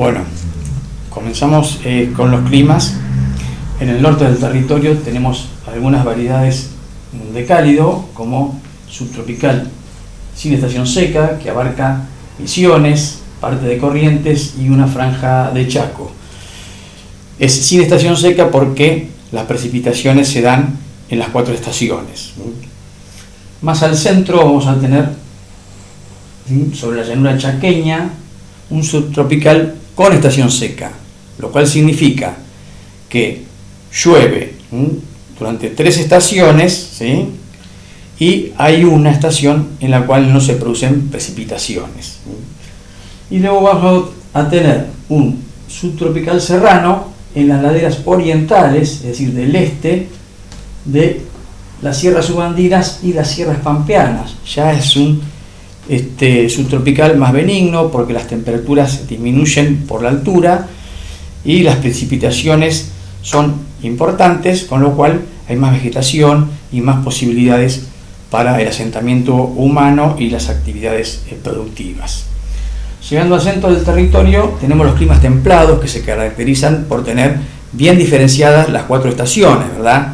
Bueno, comenzamos con los climas. En el norte del territorio tenemos algunas variedades de cálido, como subtropical sin estación seca, que abarca Misiones, parte de Corrientes y una franja de Chaco. Es sin estación seca porque las precipitaciones se dan en las 4 estaciones. Más al centro vamos a tener, sobre la llanura chaqueña, un subtropical con estación seca, lo cual significa que llueve durante 3 estaciones, ¿sí? Y hay una estación en la cual no se producen precipitaciones. Y luego vamos a tener un subtropical serrano en las laderas orientales, es decir, del este de las sierras subandinas y las sierras pampeanas. Ya es un subtropical más benigno porque las temperaturas disminuyen por la altura y las precipitaciones son importantes, con lo cual hay más vegetación y más posibilidades para el asentamiento humano y las actividades productivas. Llegando al centro del territorio tenemos los climas templados, que se caracterizan por tener bien diferenciadas las 4 estaciones, ¿verdad?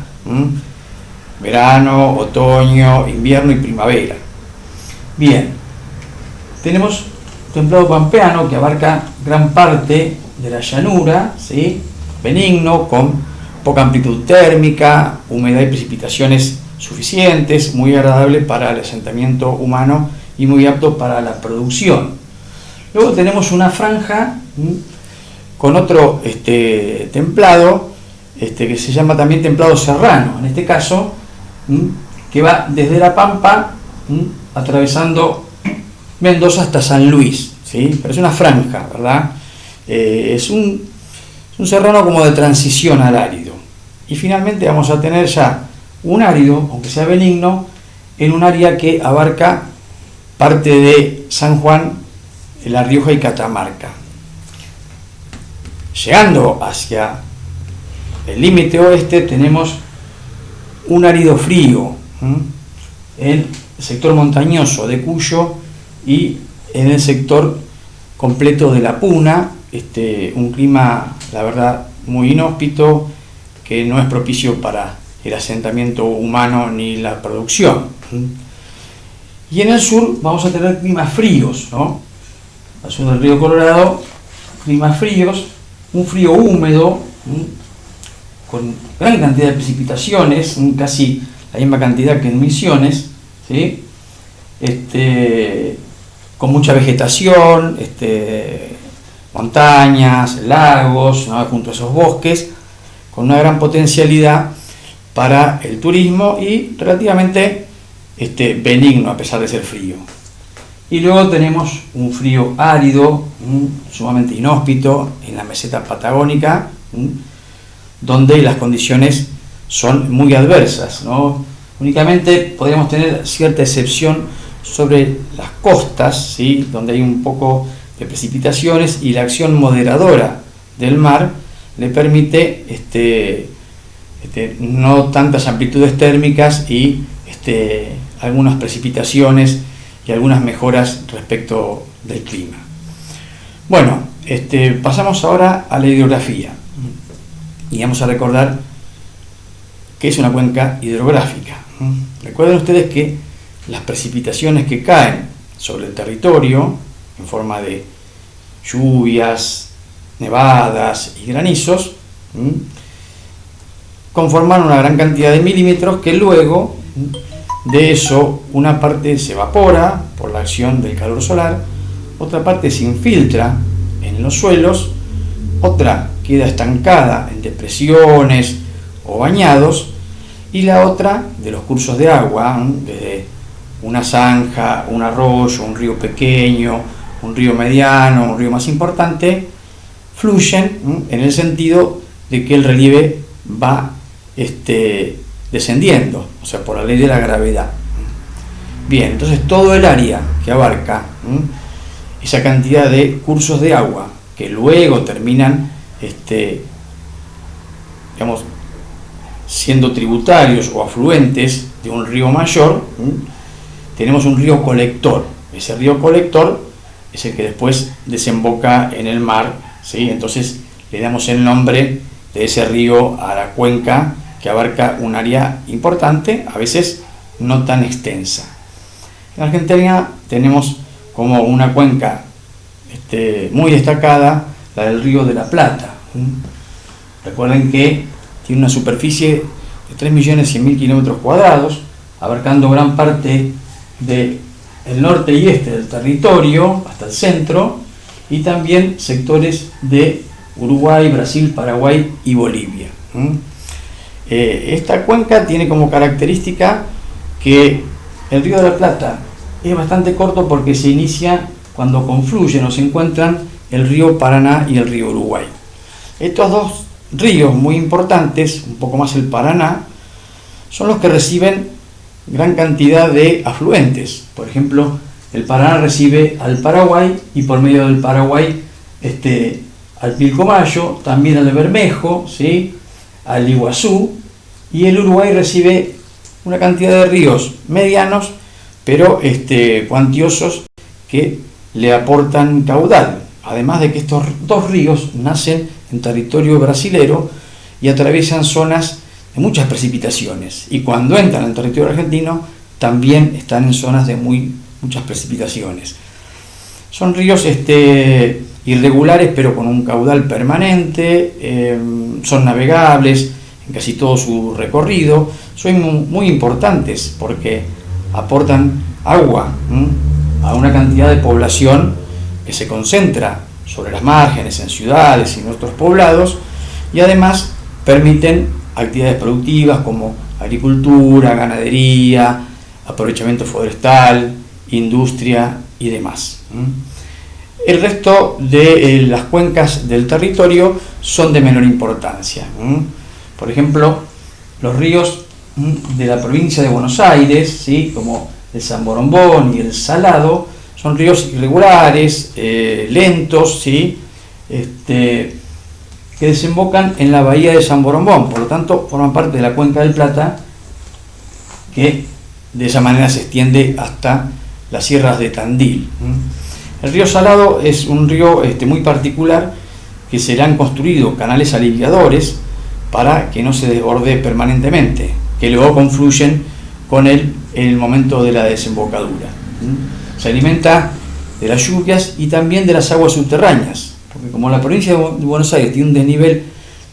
Verano, otoño, invierno y primavera. Bien, tenemos templado pampeano, que abarca gran parte de la llanura, ¿sí? Benigno, con poca amplitud térmica, humedad y precipitaciones suficientes, muy agradable para el asentamiento humano y muy apto para la producción. Luego tenemos una franja con otro templado, que se llama también templado serrano, en este caso, que va desde La Pampa, atravesando Mendoza hasta San Luis, ¿sí? Pero es una franja, ¿verdad? Es un serrano como de transición al árido. Y finalmente vamos a tener ya un árido, aunque sea benigno, en un área que abarca parte de San Juan, La Rioja y Catamarca. Llegando hacia el límite oeste tenemos un árido frío en el sector montañoso de Cuyo y en el sector completo de La Puna, un clima, la verdad, muy inhóspito, que no es propicio para el asentamiento humano ni la producción. Y en el sur vamos a tener climas fríos, ¿no? Al sur del río Colorado, climas fríos, un frío húmedo, con gran cantidad de precipitaciones, casi la misma cantidad que en Misiones, ¿sí? Con mucha vegetación, montañas, lagos, ¿no? Junto a esos bosques, con una gran potencialidad para el turismo y relativamente benigno a pesar de ser frío. Y luego tenemos un frío árido, sumamente inhóspito en la meseta patagónica, donde las condiciones son muy adversas, ¿no? Únicamente podríamos tener cierta excepción sobre las costas, ¿sí? Donde hay un poco de precipitaciones y la acción moderadora del mar le permite no tantas amplitudes térmicas y algunas precipitaciones y algunas mejoras respecto del clima. Bueno, pasamos ahora a la hidrografía y vamos a recordar qué es una cuenca hidrográfica. Recuerden ustedes que las precipitaciones que caen sobre el territorio en forma de lluvias, nevadas y granizos conforman una gran cantidad de milímetros que luego de eso una parte se evapora por la acción del calor solar, otra parte se infiltra en los suelos, otra queda estancada en depresiones o bañados y la otra de los cursos de agua, desde una zanja, un arroyo, un río pequeño, un río mediano, un río más importante, fluyen en el sentido de que el relieve va descendiendo, o sea, por la ley de la gravedad. Bien, entonces todo el área que abarca esa cantidad de cursos de agua que luego terminan siendo tributarios o afluentes de un río mayor, tenemos un río colector. Ese río colector es el que después desemboca en el mar, ¿sí? Entonces le damos el nombre de ese río a la cuenca, que abarca un área importante, a veces no tan extensa. En Argentina tenemos como una cuenca muy destacada la del Río de la Plata. Recuerden que tiene una superficie de 3.100.000 kilómetros cuadrados, abarcando gran parte del norte y este del territorio hasta el centro, y también sectores de Uruguay, Brasil, Paraguay y Bolivia. Esta cuenca tiene como característica que el Río de la Plata es bastante corto porque se inicia cuando confluyen o se encuentran el río Paraná y el río Uruguay. Estos dos ríos muy importantes, un poco más el Paraná, son los que reciben gran cantidad de afluentes. Por ejemplo, el Paraná recibe al Paraguay, y por medio del Paraguay al Pilcomayo, también al Bermejo, ¿sí?, al Iguazú, y el Uruguay recibe una cantidad de ríos medianos, pero cuantiosos, que le aportan caudal. Además de que estos dos ríos nacen en territorio brasilero y atraviesan zonas de muchas precipitaciones, y cuando entran en territorio argentino también están en zonas de muchas precipitaciones. Son ríos irregulares, pero con un caudal permanente, son navegables en casi todo su recorrido, son muy importantes porque aportan agua a una cantidad de población que se concentra sobre las márgenes, en ciudades y en otros poblados, y además permiten actividades productivas como agricultura, ganadería, aprovechamiento forestal, industria y demás. El resto de las cuencas del territorio son de menor importancia. Por ejemplo, los ríos de la provincia de Buenos Aires, ¿sí?, como el San Borombón y el Salado, son ríos irregulares, lentos, ¿sí?, que desembocan en la bahía de San Borombón, por lo tanto forman parte de la cuenca del Plata, que de esa manera se extiende hasta las sierras de Tandil. El río Salado es un río muy particular, que se le han construido canales aliviadores para que no se desborde permanentemente, que luego confluyen con él en el momento de la desembocadura. Se alimenta de las lluvias y también de las aguas subterráneas, porque como la provincia de Buenos Aires tiene un desnivel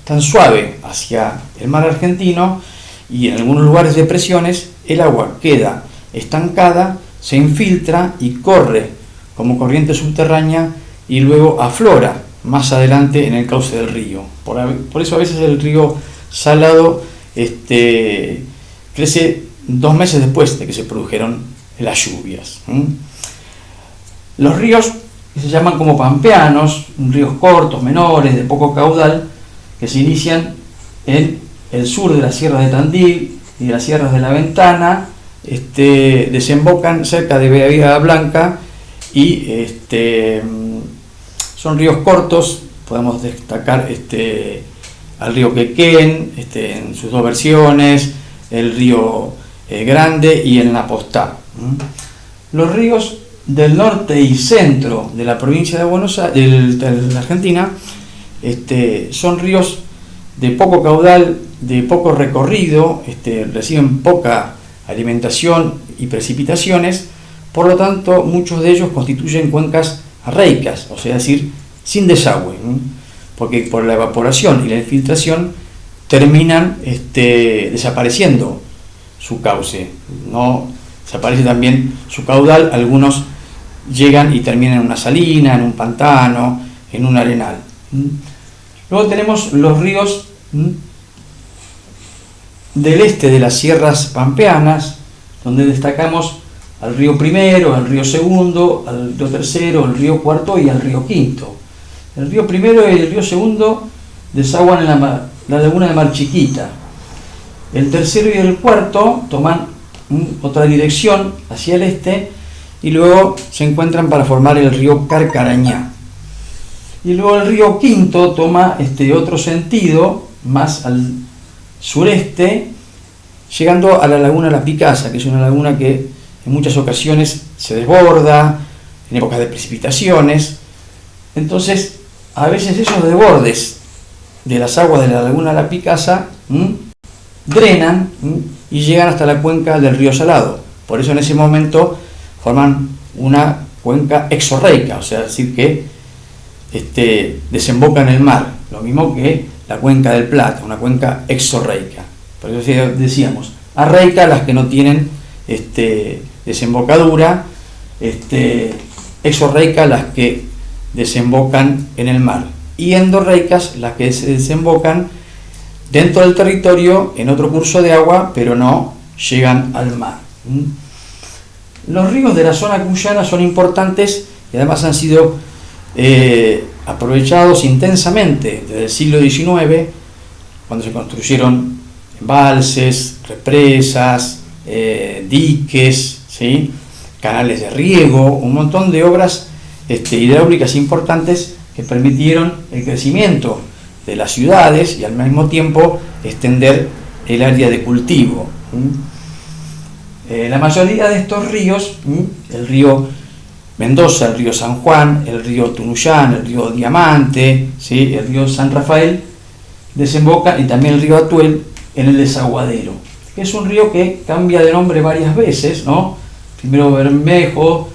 tan suave hacia el mar argentino y en algunos lugares depresiones, el agua queda estancada, se infiltra y corre como corriente subterránea y luego aflora más adelante en el cauce del río. Por eso a veces el río Salado crece 2 meses después de que se produjeron las lluvias. Los ríos que se llaman como pampeanos, ríos cortos, menores, de poco caudal, que se inician en el sur de las sierras de Tandil y de las sierras de La Ventana, desembocan cerca de Bahía Blanca y son ríos cortos. Podemos destacar al río Quequén en sus 2 versiones, el río Grande y el Napostá. Los ríos del norte y centro de la provincia de Buenos Aires, de la Argentina, son ríos de poco caudal, de poco recorrido, reciben poca alimentación y precipitaciones, por lo tanto muchos de ellos constituyen cuencas arreicas, o sea, es decir, sin desagüe, porque por la evaporación y la infiltración terminan desapareciendo su cauce, no desaparece también su caudal. Algunos llegan y terminan en una salina, en un pantano, en un arenal. Luego tenemos los ríos del este de las sierras pampeanas, donde destacamos al río Primero, al río Segundo, al río Tercero, al río Cuarto y al río Quinto. El río Primero y el río Segundo desaguan en la laguna de Mar Chiquita. El Tercero y el Cuarto toman otra dirección hacia el este y luego se encuentran para formar el río Carcarañá. Y luego el río Quinto toma otro sentido más al sureste, llegando a la laguna La Picasa, que es una laguna que en muchas ocasiones se desborda en épocas de precipitaciones. Entonces a veces esos desbordes de las aguas de la laguna La Picasa drenan y llegan hasta la cuenca del río Salado. Por eso en ese momento forman una cuenca exorreica, o sea, decir que desemboca en el mar, lo mismo que la cuenca del Plata, una cuenca exorreica. Por eso decíamos, arreica las que no tienen desembocadura, exorreica las que desembocan en el mar, y endorreicas las que se desembocan dentro del territorio en otro curso de agua, pero no llegan al mar. Los ríos de la zona cuyana son importantes y además han sido aprovechados intensamente desde el siglo XIX, cuando se construyeron embalses, represas, diques, ¿sí?, canales de riego, un montón de obras hidráulicas importantes que permitieron el crecimiento de las ciudades y al mismo tiempo extender el área de cultivo. La mayoría de estos ríos, el río Mendoza, el río San Juan, el río Tunuyán, el río Diamante, ¿sí?, el río San Rafael, desemboca, y también el río Atuel, en el Desaguadero, que es un río que cambia de nombre varias veces, ¿no? Primero Bermejo,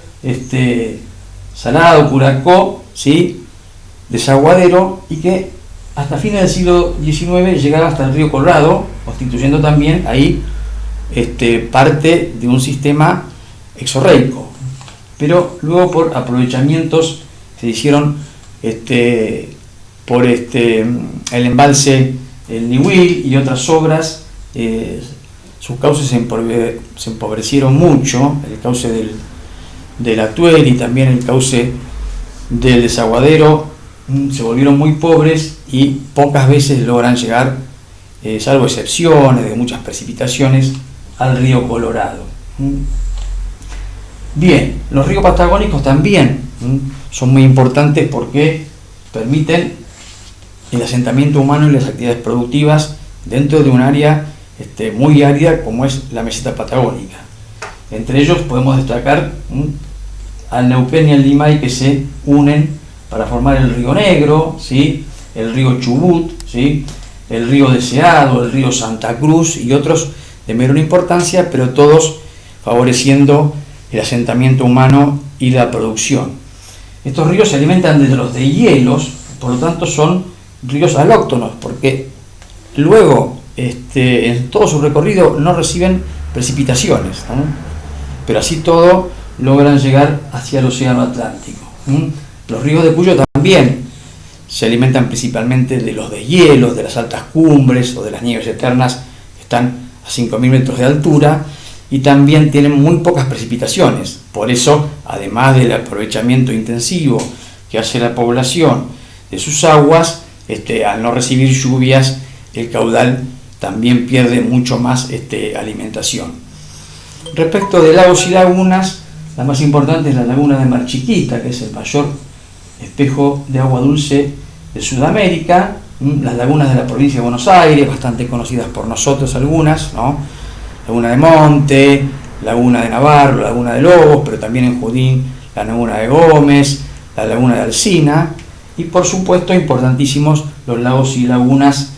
Salado, Curacó, ¿sí?, Desaguadero, y que hasta fines del siglo XIX llegaba hasta el río Colorado, constituyendo también ahí parte de un sistema exorreico. Pero luego, por aprovechamientos se hicieron por el embalse El Niwil y otras obras, sus cauces se empobrecieron mucho, el cauce del Atuel y también el cauce del Desaguadero se volvieron muy pobres y pocas veces logran llegar, salvo excepciones de muchas precipitaciones, al río Colorado. Bien, los ríos patagónicos también son muy importantes porque permiten el asentamiento humano y las actividades productivas dentro de un área muy árida como es la meseta patagónica. Entre ellos podemos destacar al Neuquén y al Limay, que se unen para formar el río Negro, ¿sí?, el río Chubut, ¿sí?, el río Deseado, el río Santa Cruz y otros de menor importancia, pero todos favoreciendo el asentamiento humano y la producción. Estos ríos se alimentan de los deshielos, por lo tanto son ríos alóctonos, porque luego en todo su recorrido no reciben precipitaciones, ¿no?, pero así todo logran llegar hacia el océano Atlántico. Los ríos de Cuyo también se alimentan principalmente de los deshielos, de las altas cumbres o de las nieves eternas que están a 5.000 metros de altura, y también tienen muy pocas precipitaciones. Por eso, además del aprovechamiento intensivo que hace la población de sus aguas, al no recibir lluvias, el caudal también pierde mucho más alimentación. Respecto de lagos y lagunas, la más importante es la laguna de Mar Chiquita, que es el mayor espejo de agua dulce de Sudamérica. Las lagunas de la provincia de Buenos Aires, bastante conocidas por nosotros algunas, ¿no? Laguna de Monte, Laguna de Navarro, Laguna de Lobos, pero también en Judín la Laguna de Gómez, la Laguna de Alsina, y por supuesto importantísimos los lagos y lagunas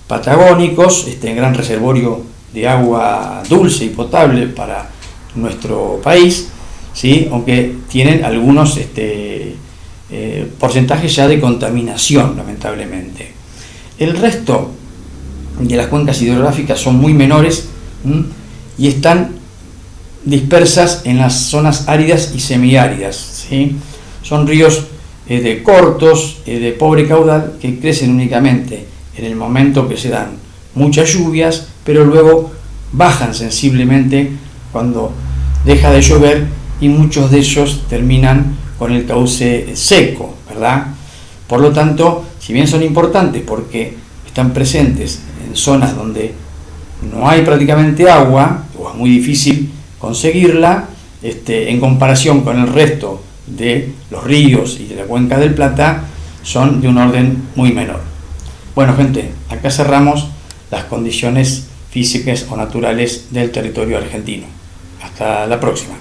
patagónicos, gran reservorio de agua dulce y potable para nuestro país, ¿sí?, aunque tienen algunos porcentajes ya de contaminación, lamentablemente. El resto de las cuencas hidrográficas son muy menores y están dispersas en las zonas áridas y semiáridas, ¿sí? Son ríos de cortos, de pobre caudal, que crecen únicamente en el momento que se dan muchas lluvias, pero luego bajan sensiblemente cuando deja de llover, y muchos de ellos terminan con el cauce seco, ¿verdad? Por lo tanto, si bien son importantes porque están presentes en zonas donde no hay prácticamente agua, o es muy difícil conseguirla, en comparación con el resto de los ríos y de la cuenca del Plata, son de un orden muy menor. Bueno, gente, acá cerramos las condiciones físicas o naturales del territorio argentino. Hasta la próxima.